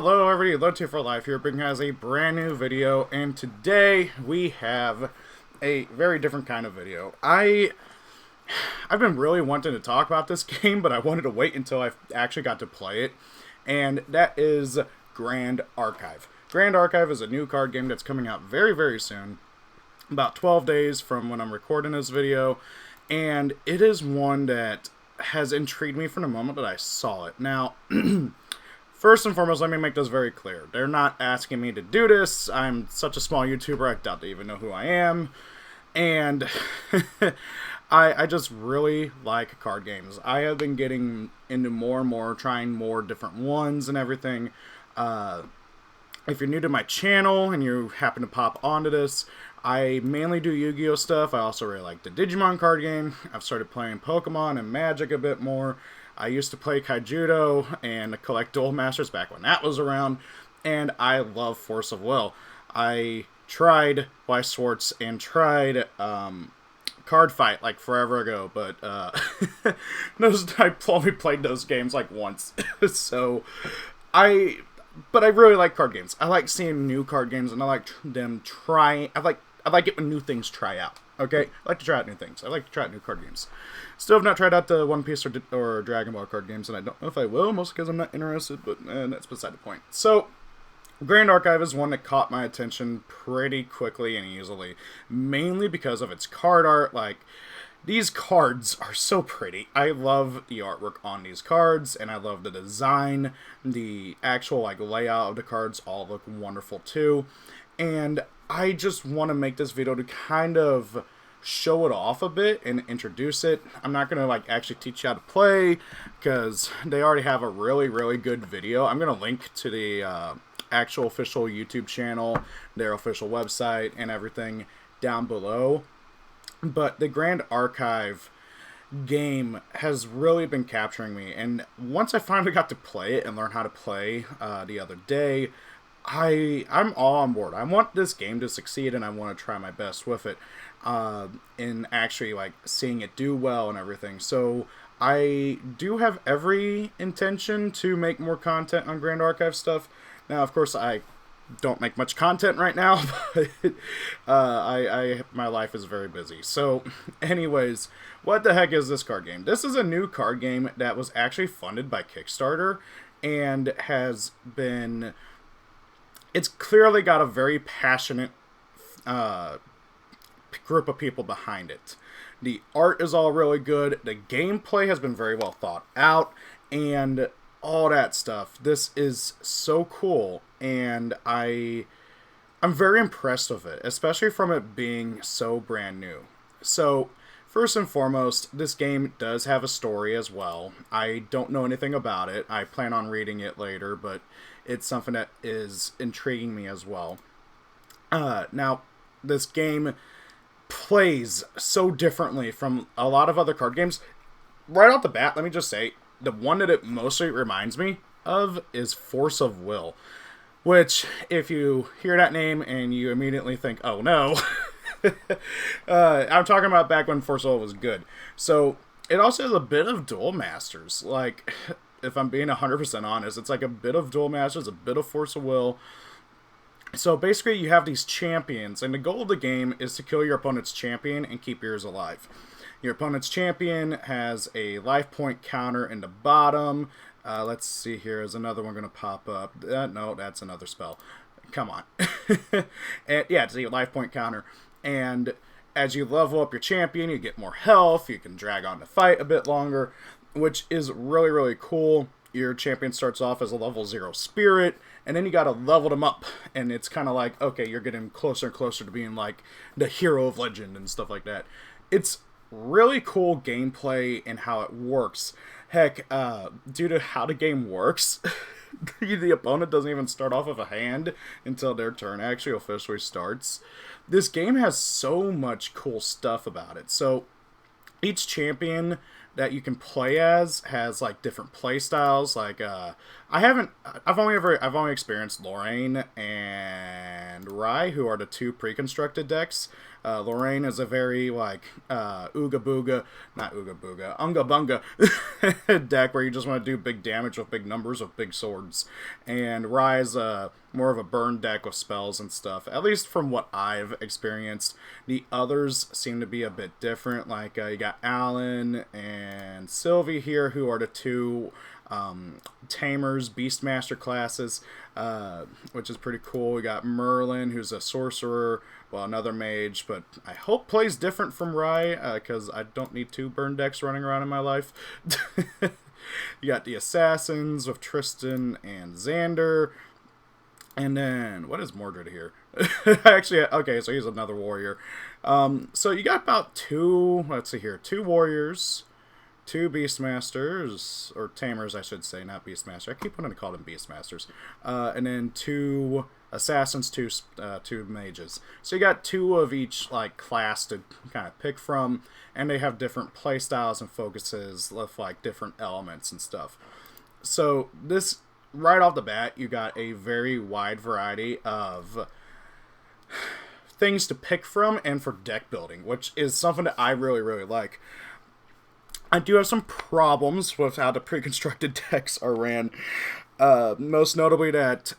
Hello everybody, Low2 for Life here, bringing us a brand new video, and today we have a very different kind of video. I've been really wanting to talk about this game, but I wanted to wait until I actually got to play it, and that is Grand Archive. Grand Archive is a new card game that's coming out very, very soon, about 12 days from when I'm recording this video, and it is one that has intrigued me from the moment that I saw it. Now, first and foremost, let me make this very clear. They're not asking me to do this. I'm such a small YouTuber, I doubt they even know who I am. And I just really like card games. I have been getting into more and more, trying more different ones and everything. If you're new to my channel and you happen to pop onto this, I mainly do Yu-Gi-Oh stuff. I also really like the Digimon card game. I've started playing Pokemon and Magic a bit more. I used to play Kaijudo and collect Duel Masters back when that was around, and I love Force of Will. I tried Weiss Schwarz and tried Card Fight like forever ago, but I only played those games like once. But I really like card games. I like seeing new card games, and I like them trying. I like it when new things try out. Okay, I like to try out new things. I like to try out new card games. Still have not tried out the One Piece or Dragon Ball card games, and I don't know if I will, mostly because I'm not interested, but that's beside the point. So, Grand Archive is one that caught my attention pretty quickly and easily, mainly because of its card art. Like, these cards are so pretty. I love the artwork on these cards, and I love the design. The actual layout of the cards all look wonderful too, and I just want to make this video to kind of show it off a bit and introduce it. I'm not going to actually teach you how to play, because they already have a really, really good video. I'm going to link to the actual official YouTube channel, their official website, and everything down below. But the Grand Archive game has really been capturing me, and once I finally got to play it and learn how to play the other day, I'm all on board. I want this game to succeed, and I want to try my best with it in actually seeing it do well and everything. So I do have every intention to make more content on Grand Archive stuff. Now, of course, I don't make much content right now, but my life is very busy. So anyways, what the heck is this card game? This is a new card game that was actually funded by Kickstarter, and has been... It's clearly got a very passionate group of people behind it. The art is all really good. The gameplay has been very well thought out, and all that stuff. This is so cool, and I'm very impressed with it, especially from it being so brand new. So, first and foremost, this game does have a story as well. I don't know anything about it. I plan on reading it later, but it's something that is intriguing me as well. Now, this game plays so differently from a lot of other card games. Right off the bat, let me just say, the one that it mostly reminds me of is Force of Will, which, if you hear that name and you immediately think, oh no, I'm talking about back when Force of Will was good. So, it also has a bit of Duel Masters. If I'm being 100% honest, it's a bit of Duel Masters, a bit of Force of Will. So basically you have these champions, and the goal of the game is to kill your opponent's champion and keep yours alive. Your opponent's champion has a life point counter in the bottom. Let's see here, is another one going to pop up? No, that's another spell. Come on. And yeah, it's a life point counter. And as you level up your champion, you get more health, you can drag on the fight a bit longer, which is really, really cool. Your champion starts off as a level 0 spirit, and then you gotta level them up, and it's kind of okay, you're getting closer and closer to being the hero of legend and stuff like that. It's really cool gameplay and how it works. Heck, due to how the game works, the opponent doesn't even start off with a hand until their turn actually officially starts. This game has so much cool stuff about it. So each champion that you can play as has different play styles. I've only experienced Lorraine and and Rye, who are the two pre-constructed decks. Lorraine is a very, like, Ooga Booga, not Ooga Booga, Unga Bunga deck where you just want to do big damage with big numbers with big swords. And Rye is more of a burn deck with spells and stuff, at least from what I've experienced. The others seem to be a bit different, like you got Alan and Sylvie here, who are the two Tamers, Beastmaster classes, which is pretty cool. We got Merlin, who's a sorcerer, well, another mage, but I hope plays different from Rye, because I don't need two burn decks running around in my life. You got the Assassins with Tristan and Xander. And then, what is Mordred here? Actually, okay, so he's another warrior. So you got about two warriors, two Beastmasters, or Tamers, I should say, not Beastmaster. I keep wanting to call them Beastmasters. And then two Assassins, two mages. So you got two of each, like, class to kind of pick from, and they have different playstyles and focuses with, like, different elements and stuff. So this, right off the bat, you got a very wide variety of things to pick from and for deck building, which is something that I really, really like. I do have some problems with how the pre-constructed decks are ran. Most notably that,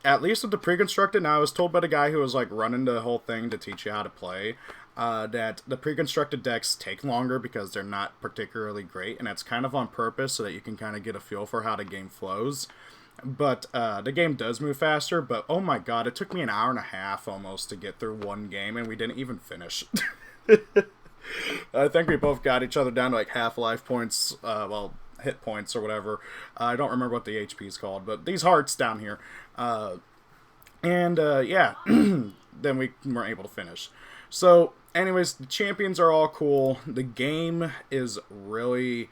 at least with the pre-constructed, now I was told by the guy who was like running the whole thing to teach you how to play, that the pre-constructed decks take longer because they're not particularly great, and that's kind of on purpose so that you can kind of get a feel for how the game flows. But the game does move faster, but oh my god, it took me an hour and a half almost to get through one game, and we didn't even finish. I think we both got each other down to like half life points, well, hit points or whatever. I don't remember what the HP is called, but these hearts down here. Yeah, then we weren't able to finish. So, anyways, the champions are all cool. The game is really,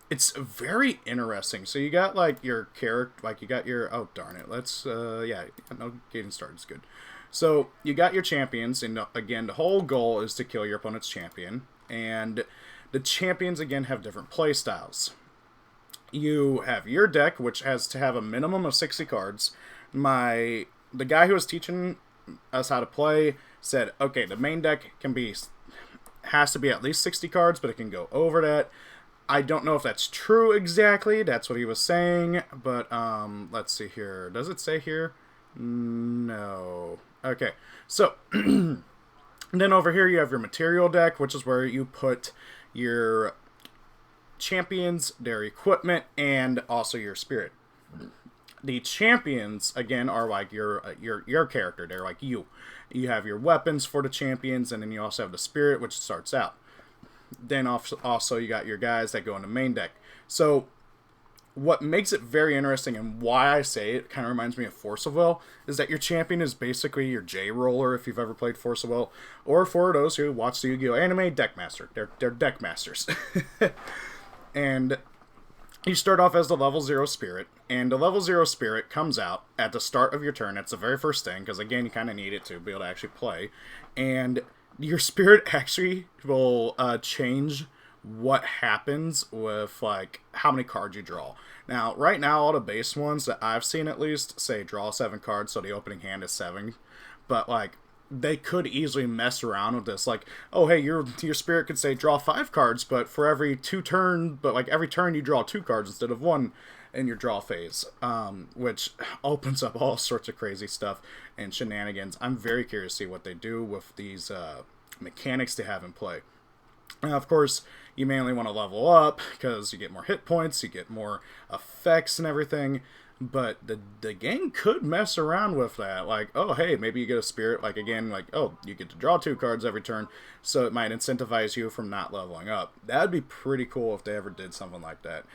it's very interesting. So you got like your character, like you got your, oh darn it, let's, yeah, no, getting started is good. So, you got your champions, and again, the whole goal is to kill your opponent's champion, and the champions, again, have different play styles. You have your deck, which has to have a minimum of 60 cards. The guy who was teaching us how to play said, okay, the main deck has to be at least 60 cards, but it can go over that. I don't know if that's true exactly, that's what he was saying, but, let's see here. Does it say here? No. Okay, so, and then over here you have your material deck, which is where you put your champions, their equipment, and also your spirit. The champions, again, are like your character. They're like you. You have your weapons for the champions, and then you also have the spirit, which starts out. Then also you got your guys that go in the main deck. So what makes it very interesting, and why I say it kind of reminds me of Force of Will, is that your champion is basically your J-Roller, if you've ever played Force of Will, or for those who watch the Yu-Gi-Oh! Anime, Deckmaster. They're Deckmasters. And you start off as the level 0 spirit, and the level 0 spirit comes out at the start of your turn. That's the very first thing, because again, you kind of need it to be able to actually play. And your spirit actually will change what happens with, like, how many cards you draw. Now, right now, all the base ones that I've seen at least say draw 7 cards, so the opening hand is 7. But, like, they could easily mess around with this. Like, oh, hey, your spirit could say draw 5 cards, but for every every turn you draw 2 cards instead of 1 in your draw phase, which opens up all sorts of crazy stuff and shenanigans. I'm very curious to see what they do with these mechanics they have in play. Now, of course, you mainly want to level up because you get more hit points, you get more effects and everything, but the game could mess around with that. Like, oh, hey, maybe you get a spirit, like, again, like, oh, you get to draw 2 cards every turn, so it might incentivize you from not leveling up. That'd be pretty cool if they ever did something like that.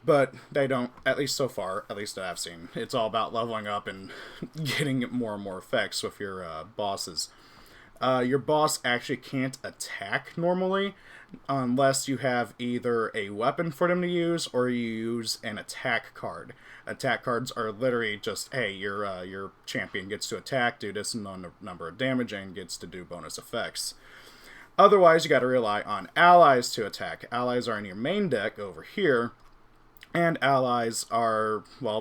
But they don't, at least so far, at least that I've seen. It's all about leveling up and getting more and more effects with your bosses. Your boss actually can't attack normally unless you have either a weapon for them to use or you use an attack card. Attack cards are literally just, hey, your champion gets to attack, do this number of damage, and gets to do bonus effects. Otherwise, you got to rely on allies to attack. Allies are in your main deck over here, And allies are, well,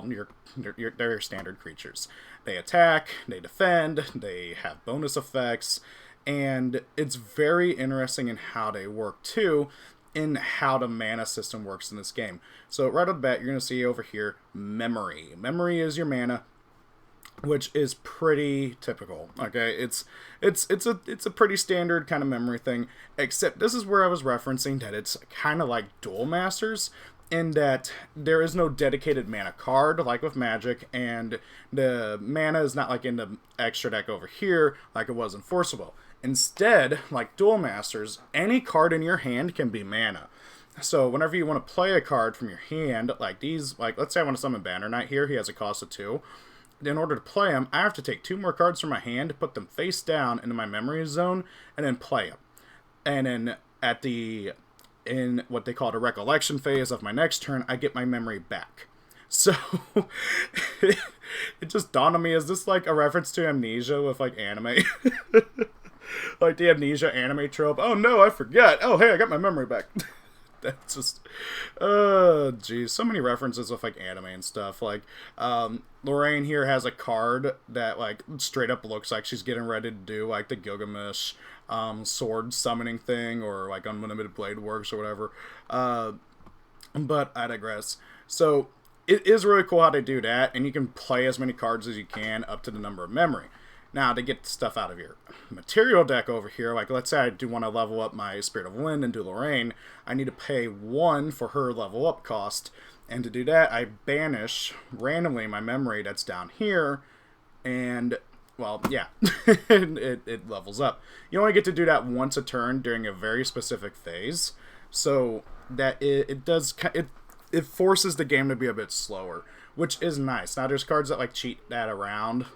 they're your standard creatures. They attack, they defend, they have bonus effects, and it's very interesting in how they work too, in how the mana system works in this game. So right off the bat, you're going to see over here, memory. Memory is your mana, which is pretty typical. Okay, it's a pretty standard kind of memory thing. Except this is where I was referencing that it's kind of like Duel Masters, in that there is no dedicated mana card like with Magic, and the mana is not like in the extra deck over here like it was in Forcible. Instead, like Duel Masters, any card in your hand can be mana. So whenever you want to play a card from your hand, like these, like let's say I want to summon Banner Knight here, he has a cost of 2. In order to play him, I have to take 2 more cards from my hand, put them face down into my memory zone, and then play them. And then in what they call the recollection phase of my next turn, I get my memory back. So it just dawned on me, is this like a reference to Amnesia with like anime? Like the Amnesia anime trope. Oh no, I forgot. Oh hey, I got my memory back. That's just, geez, so many references with like anime and stuff. Like, Lorraine here has a card that like straight up looks like she's getting ready to do like the Gilgamesh sword summoning thing, or like Unlimited Blade Works or whatever. But I digress. So it is really cool how they do that, and you can play as many cards as you can up to the number of memory. Now, to get stuff out of your material deck over here, like let's say I do want to level up my Spirit of Wind and do Lorraine, I need to pay 1 for her level up cost. And to do that, I banish randomly my memory that's down here, and, well, yeah, it levels up. You only get to do that once a turn during a very specific phase, so that it forces the game to be a bit slower, which is nice. Now, there's cards that, like, cheat that around.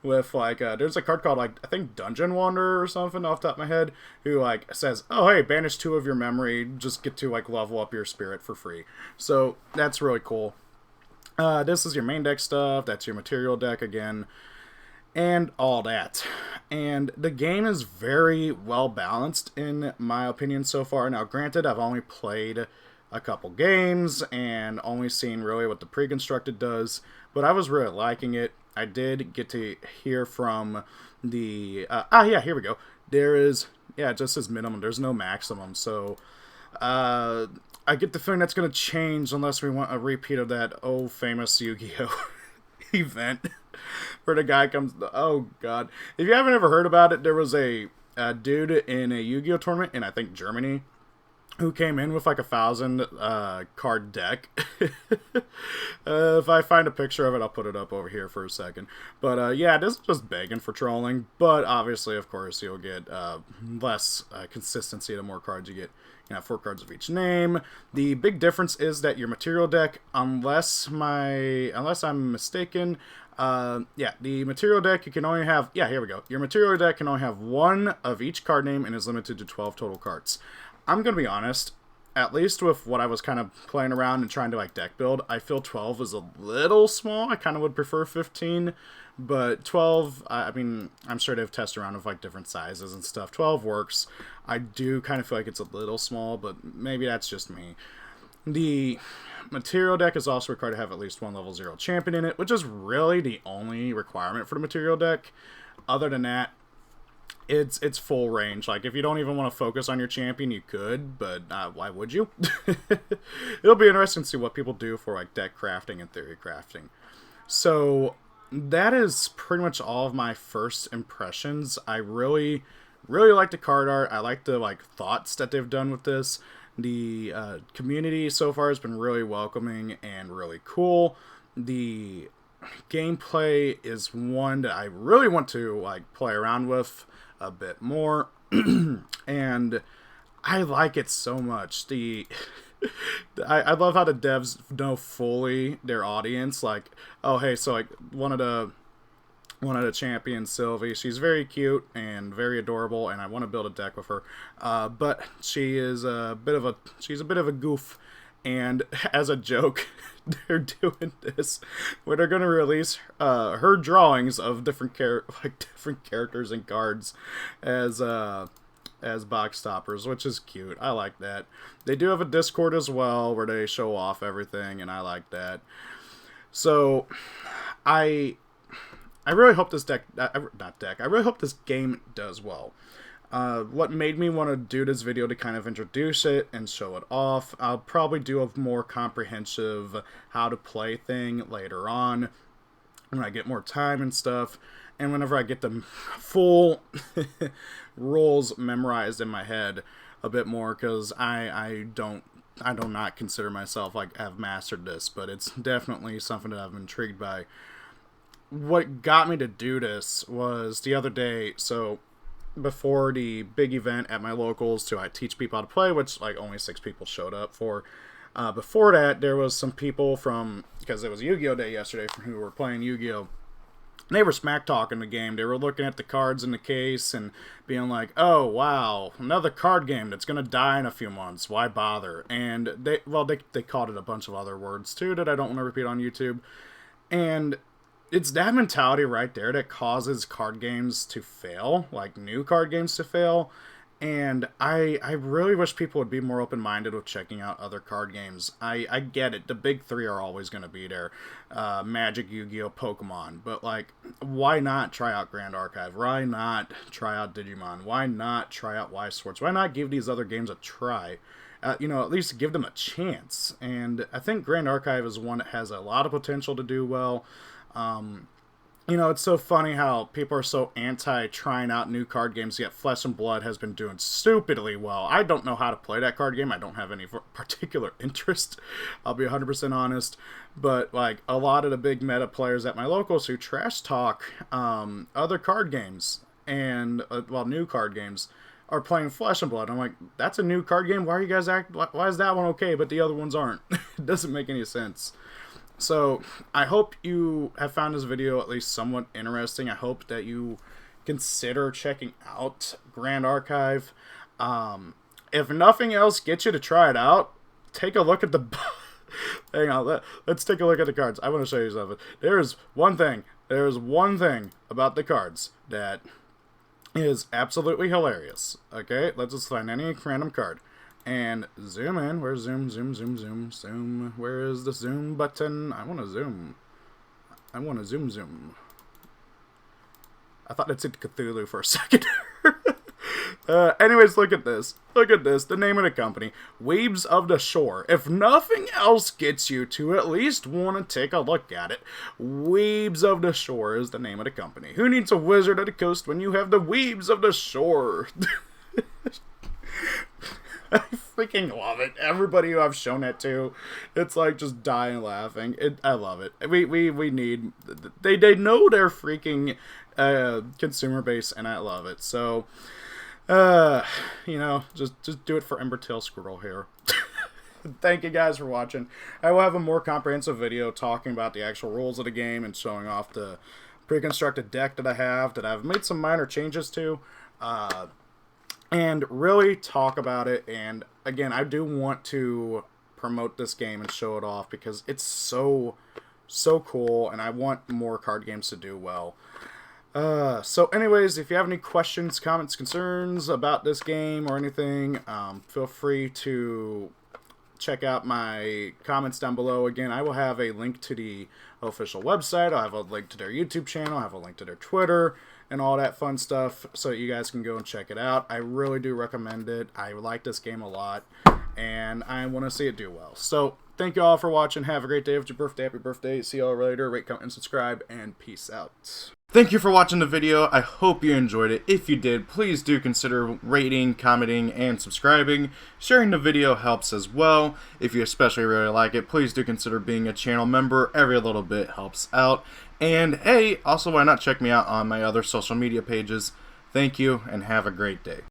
With, like, there's a card called, like, I think Dungeon Wanderer or something off the top of my head, who, like, says, oh, hey, banish 2 of your memory, just get to, like, level up your spirit for free. So, that's really cool. This is your main deck stuff. That's your material deck again. And all that. And the game is very well balanced, in my opinion, so far. Now, granted, I've only played a couple games and only seen really what the pre-constructed does, but I was really liking it. I did get to hear from the here we go. There is, it just says minimum, there's no maximum, so I get the feeling that's going to change unless we want a repeat of that famous Yu-Gi-Oh event where the guy comes, oh god, if you haven't ever heard about it, there was a dude in a Yu-Gi-Oh tournament in, I think, Germany, who came in with like 1,000 card deck. If I find a picture of it, I'll put it up over here for a second. But yeah, this is just begging for trolling. But obviously, of course, you'll get less consistency the more cards you get. You have 4 cards of each name. The big difference is that your material deck, unless I'm mistaken, the material deck, you can only have, here we go. Your material deck can only have 1 of each card name and is limited to 12 total cards. I'm going to be honest, at least with what I was kind of playing around and trying to like deck build, I feel 12 is a little small. I kind of would prefer 15, but 12, I mean, I'm sure they've tested around with like different sizes and stuff. 12 works. I do kind of feel like it's a little small, but maybe that's just me. The material deck is also required to have at least 1 level 0 champion in it, which is really the only requirement for the material deck. Other than that, it's full range. Like, if you don't even want to focus on your champion, you could, but why would you? It'll be interesting to see what people do for, like, deck crafting and theory crafting. So, that is pretty much all of my first impressions. I really, really like the card art. I like the, like, thoughts that they've done with this. The community so far has been really welcoming and really cool. The gameplay is one that I really want to, like, play around with a bit more, and I like it so much. I love how the devs know fully their audience. Like, oh hey, so like one of the champions, Sylvie, she's very cute and very adorable, and I want to build a deck with her. But she's a bit of a goof. And as a joke, they're doing this where they're going to release her drawings of different characters and cards as as box stoppers, which is cute. I like that. They do have a Discord as well where they show off everything, and I like that. So, I really hope this I really hope this game does well. What made me want to do this video to kind of introduce it and show it off. I'll probably do a more comprehensive how to play thing later on when I get more time and stuff, and whenever I get the full rules memorized in my head a bit more, because I do not consider myself like have mastered this, but it's definitely something that I'm intrigued by. What got me to do this was the other day, so before the big event at my locals to teach people how to play, which like only 6 people showed up for. Before that, there was some people from, because it was Yu-Gi-Oh! Day yesterday, who were playing Yu-Gi-Oh! And they were smack talking the game. They were looking at the cards in the case and being like, "Oh wow, another card game that's gonna die in a few months. Why bother?" And they called it a bunch of other words too that I don't want to repeat on YouTube. And it's that mentality right there that causes card games to fail, like new card games to fail. And I really wish people would be more open-minded with checking out other card games. I get it. The big 3 are always going to be there. Magic, Yu-Gi-Oh!, Pokemon. But, like, why not try out Grand Archive? Why not try out Digimon? Why not try out Y Sports? Why not give these other games a try? You know, at least give them a chance. And I think Grand Archive is one that has a lot of potential to do well. You know, it's so funny how people are so anti-trying out new card games, yet Flesh and Blood has been doing stupidly well. I don't know how to play that card game. I don't have any particular interest. I'll be 100% honest. But, like, a lot of the big meta players at my locals who trash talk other card games and, well, new card games are playing Flesh and Blood. I'm like, that's a new card game? Why are you guys why is that one okay, but the other ones aren't? It doesn't make any sense. So, I hope you have found this video at least somewhat interesting. I hope that you consider checking out Grand Archive. If nothing else gets you to try it out, take a look at the... Hang on, let's take a look at the cards. I want to show you something. There is one thing about the cards that is absolutely hilarious. Okay, let's just find any random card. And zoom in. Where's zoom? Zoom. Where is the zoom button? I want to zoom. Zoom. I thought it said Cthulhu for a second. Anyways, look at this. The name of the company. Weebs of the Shore. If nothing else gets you to at least want to take a look at it, Weebs of the Shore is the name of the company. Who needs a wizard at the coast when you have the Weebs of the Shore? I freaking love it. Everybody who I've shown it to, it's like just dying laughing. I love it. We need... They know their freaking consumer base, and I love it. So, you know, just do it for Embertail Squirrel here. Thank you guys for watching. I will have a more comprehensive video talking about the actual rules of the game and showing off the pre-constructed deck that I have, that I've made some minor changes to. And really talk about it. And again, I do want to promote this game and show it off because it's so cool, and I want more card games to do well. So anyways, if you have any questions, comments, concerns about this game or anything, feel free to check out my comments down below. Again, I will have a link to the official website. I'll have a link to their YouTube channel. I'll have a link to their Twitter and all that fun stuff, so that you guys can go and check it out. I really do recommend it. I like this game a lot, and I want to see it do well. So, thank you all for watching. Have a great day. If it's your birthday, happy birthday. See you all later. Rate, comment, and subscribe, and peace out. Thank you for watching the video. I hope you enjoyed it. If you did, please do consider rating, commenting, and subscribing. Sharing the video helps as well. If you especially really like it, please do consider being a channel member. Every little bit helps out. And hey, also why not check me out on my other social media pages. Thank you, and have a great day.